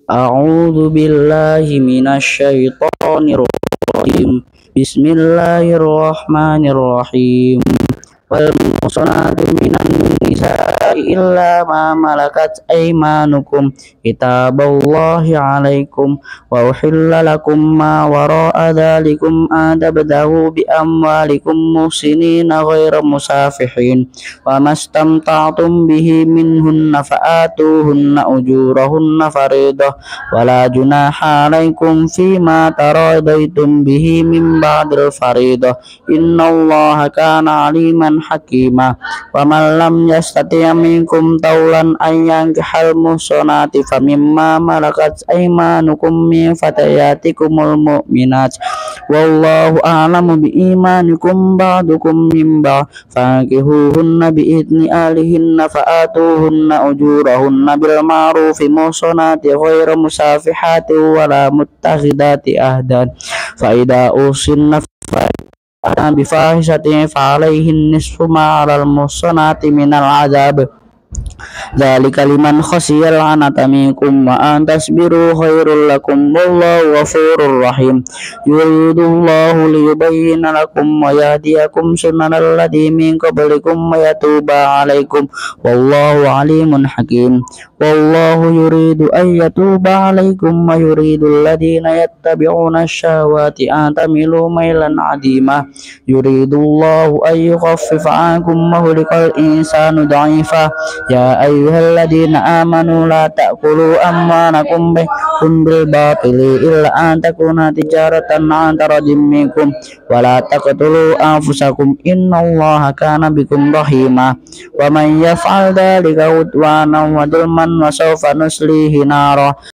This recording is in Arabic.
أعوذ بالله من الشيطان الرجيم. بسم الله الرحمن الرحيم. والمحصنات من النساء إلا ما ملكت أيمانكم كتاب الله عليكم وأحل لكم ما وراء ذلكم أن تبتغوا بأموالكم محسنين غير مسافحين وما استمتعتم به منهن فآتوهن أجورهن فريضة ولا جناح عليكم فيما تراضيتم به من بعد الفريضة إن الله كان عليما حكيما. ومن لم يستطع منكم طولا أن ينكح المحصنات فمما ملكت أيمانكم من فتياتكم المؤمنات والله أعلم بإيمانكم بعضكم من بعض فانكحوهن بإذن أهلهن فآتوهن أجورهن بالمعروف محصنات غير مسافحات ولا متخذات أخدان فإذا أحصن بفاحشة فعليه النصف ما على المحصنات من العذاب ذلك لمن خشي العنة منكم وأن تصبروا خير لكم والله غفور رحيم. يريد الله ليبين لكم ويهديكم سنن الذين من قبلكم ويتوب عليكم والله عليم حكيم. والله يريد أن يتوب عليكم ويريد الذين يتبعون الشهوات أن تميلوا ميلا عظيما. يريد الله أن يخفف عنكم وخلق الإنسان ضعيفا. يا أيها الذين آمنوا لا تأكلوا أموالكم بينكم بالباطل إلا أن تكون تجارة عن تراض منكم ولا تقتلوا أنفسكم إن الله كان بكم رحيما. ومن يفعل ذلك عدوانا وظلما وسوف نصليه نارا